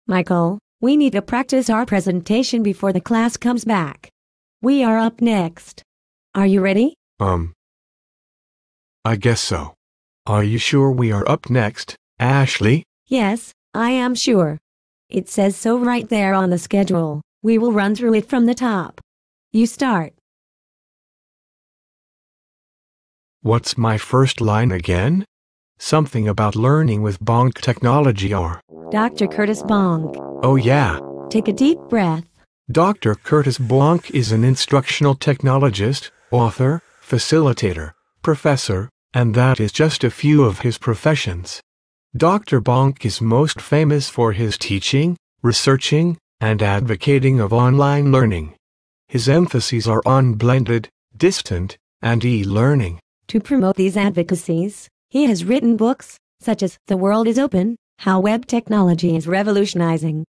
Michael, we need to practice our presentation before the class comes back. We are up next. Are you ready? I guess so. Are you sure we are up next, Ashley? Yes, I am sure. It says so right there on the schedule. We will run through it from the top. You start. What's my first line again? Something about learning with Bonk technology or... Dr. Curtis Bonk. Oh yeah. Take a deep breath. Dr. Curtis Bonk is an instructional technologist, author, facilitator, professor, and that is just a few of his professions. Dr. Bonk is most famous for his teaching, researching, and advocating of online learning. His emphases are on blended, distant, and e-learning. To promote these advocacies, he has written books, such as The World is Open, How Web Technology is Revolutionizing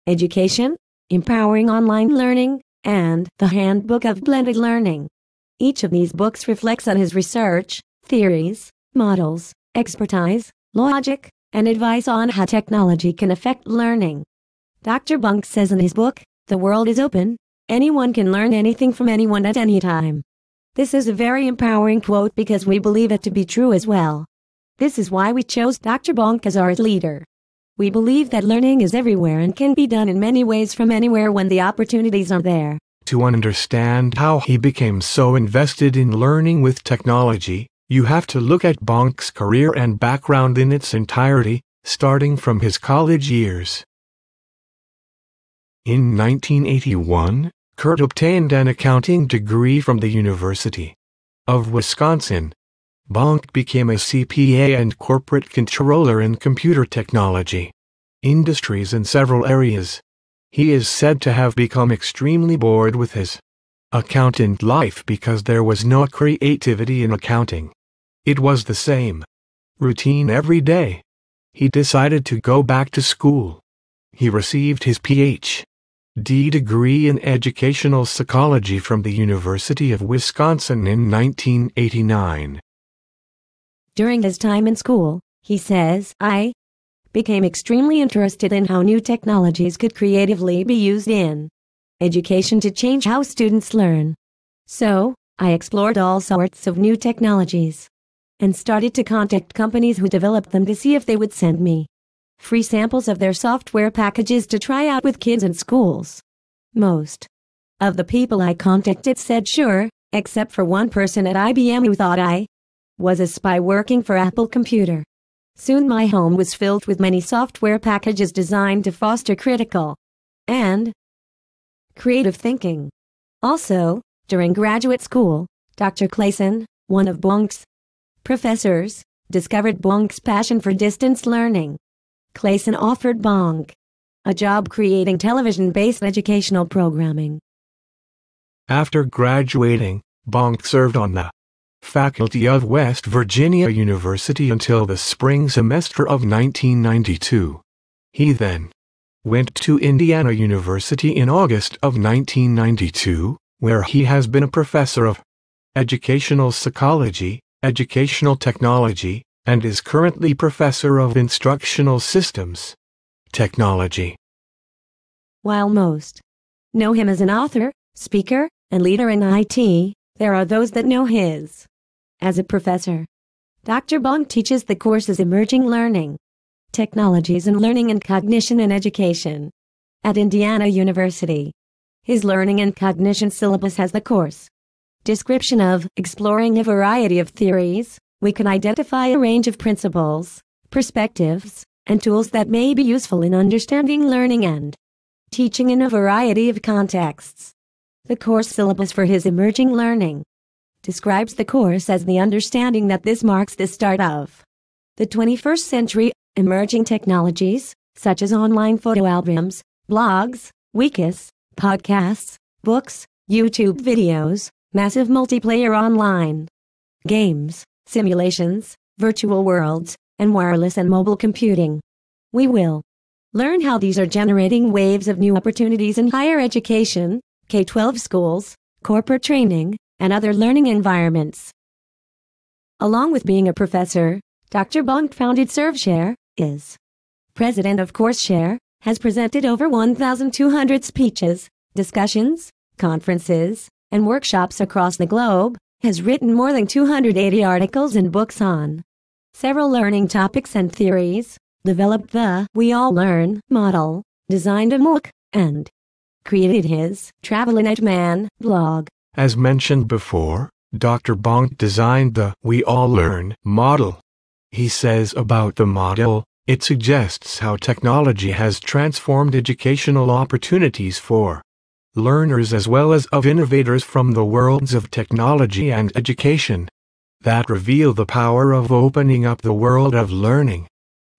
Education, Empowering Online Learning, and The Handbook of Blended Learning. Each of these books reflects on his research, theories, models, expertise, logic, and advice on how technology can affect learning. Dr. Bonk says in his book, The World is Open, anyone can learn anything from anyone at any time. This is a very empowering quote because we believe it to be true as well. This is why we chose Dr. Bonk as our leader. We believe that learning is everywhere and can be done in many ways from anywhere when the opportunities are there. To understand how he became so invested in learning with technology, you have to look at Bonk's career and background in its entirety, starting from his college years. In 1981, Kurt obtained an accounting degree from the University of Wisconsin. Bonk became a CPA and corporate controller in computer technology industries in several areas. He is said to have become extremely bored with his accountant life because there was no creativity in accounting. It was the same routine every day. He decided to go back to school. He received his Ph.D. degree in educational psychology from the University of Wisconsin in 1989. During his time in school, he says, I became extremely interested in how new technologies could creatively be used in education to change how students learn. So, I explored all sorts of new technologies and started to contact companies who developed them to see if they would send me free samples of their software packages to try out with kids in schools. Most of the people I contacted said sure, except for one person at IBM who thought I was a spy working for Apple Computer. Soon my home was filled with many software packages designed to foster critical and creative thinking. Also, during graduate school, Dr. Clayson, one of Bonk's professors, discovered Bonk's passion for distance learning. Clayson offered Bonk a job creating television-based educational programming. After graduating, Bonk served on the faculty of West Virginia University until the spring semester of 1992. He then went to Indiana University in August of 1992, where he has been a professor of educational psychology, educational technology, and is currently professor of instructional systems technology. While most know him as an author, speaker, and leader in IT, there are those that know his as a professor. Dr. Bonk teaches the courses Emerging Learning, Technologies in Learning and Cognition in Education at Indiana University. His Learning and Cognition syllabus has the course description of exploring a variety of theories. We can identify a range of principles, perspectives, and tools that may be useful in understanding learning and teaching in a variety of contexts. The course syllabus for his Emerging Learning describes the course as the understanding that this marks the start of the 21st century, emerging technologies, such as online photo albums, blogs, wikis, podcasts, books, YouTube videos, massive multiplayer online games, simulations, virtual worlds, and wireless and mobile computing. We will learn how these are generating waves of new opportunities in higher education, K-12 schools, corporate training, and other learning environments. Along with being a professor, Dr. Bonk founded ServeShare, is president of CourseShare, has presented over 1,200 speeches, discussions, conferences, and workshops across the globe, has written more than 280 articles and books on several learning topics and theories, developed the We All Learn model, designed a MOOC, and created his Travel in Edman blog. As mentioned before, Dr. Bonk designed the We All Learn model. He says about the model, it suggests how technology has transformed educational opportunities for learners as well as of innovators from the worlds of technology and education that reveal the power of opening up the world of learning.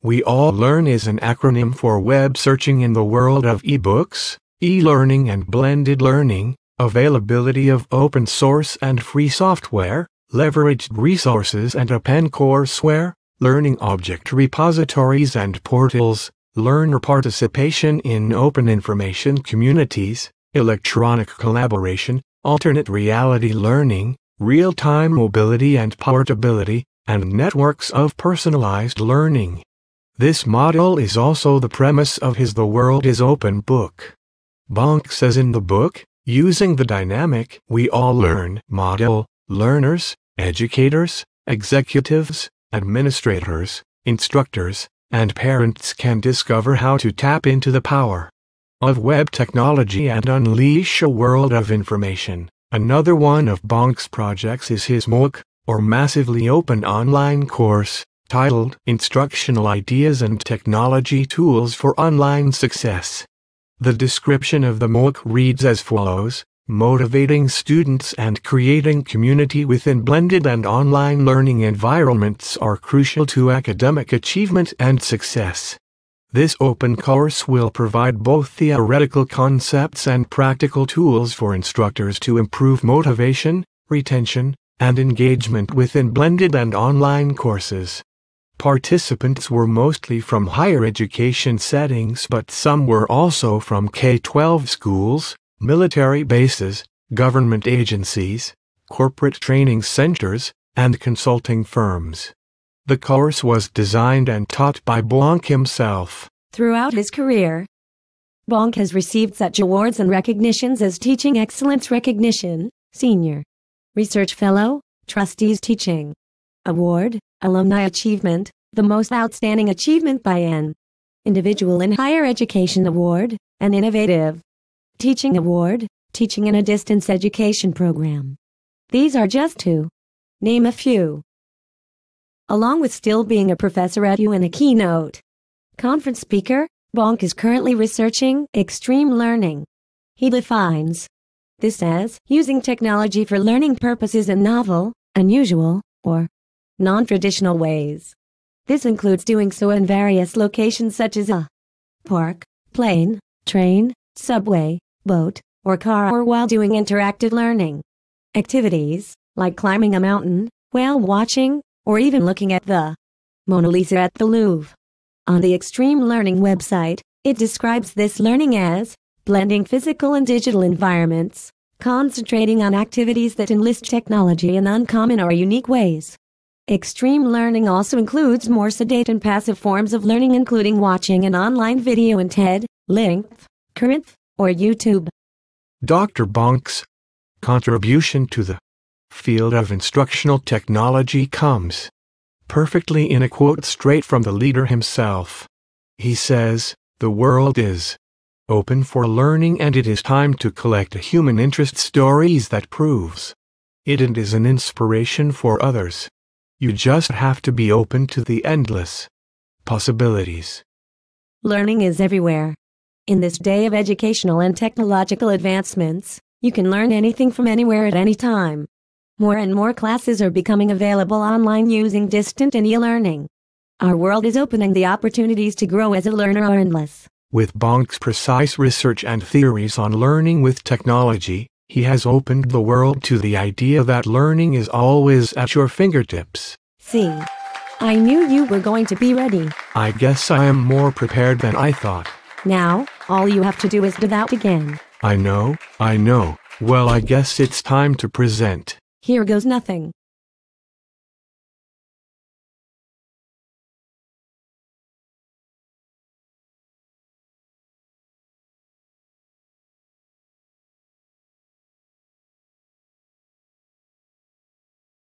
We All Learn is an acronym for web searching in the world of ebooks, e-learning and blended learning, availability of open source and free software, leveraged resources and open courseware, learning object repositories and portals, learner participation in open information communities, electronic collaboration, alternate reality learning, real-time mobility and portability, and networks of personalized learning. This model is also the premise of his The World is Open book. Bonk says in the book, using the dynamic We All Learn model, learners, educators, executives, administrators, instructors, and parents can discover how to tap into the power of web technology and unleash a world of information. Another one of Bonk's projects is his MOOC, or Massively Open Online Course, titled Instructional Ideas and Technology Tools for Online Success. The description of the MOOC reads as follows: motivating students and creating community within blended and online learning environments are crucial to academic achievement and success. This open course will provide both theoretical concepts and practical tools for instructors to improve motivation, retention, and engagement within blended and online courses. Participants were mostly from higher education settings, but some were also from K-12 schools, military bases, government agencies, corporate training centers, and consulting firms. The course was designed and taught by Bonk himself. Throughout his career, Bonk has received such awards and recognitions as Teaching Excellence Recognition, Senior Research Fellow, Trustees Teaching Award, Alumni Achievement, the Most Outstanding Achievement by an Individual in Higher Education Award, an Innovative Teaching Award, Teaching in a Distance Education Program. These are just to name a few. Along with still being a professor at U and a keynote conference speaker, Bonk is currently researching extreme learning. He defines this as using technology for learning purposes in novel, unusual, or non-traditional ways. This includes doing so in various locations such as a park, plane, train, subway, boat, or car, or while doing interactive learning activities like climbing a mountain, whale watching, or even looking at the Mona Lisa at the Louvre. On the Extreme Learning website, it describes this learning as blending physical and digital environments, concentrating on activities that enlist technology in uncommon or unique ways. Extreme learning also includes more sedate and passive forms of learning, including watching an online video in TED, Length, Current, or YouTube. Dr. Bonk's contribution to the field of instructional technology comes perfectly in a quote straight from the leader himself. He says, "The world is open for learning, and it is time to collect human interest stories that proves it is an inspiration for others. You just have to be open to the endless possibilities." Learning is everywhere. In this day of educational and technological advancements, you can learn anything from anywhere at any time. More and more classes are becoming available online using distant and e-learning. Our world is open, and the opportunities to grow as a learner are endless. With Bonk's precise research and theories on learning with technology, he has opened the world to the idea that learning is always at your fingertips. See, I knew you were going to be ready. I guess I am more prepared than I thought. Now, all you have to do is do that again. I know. Well, I guess it's time to present. Here goes nothing.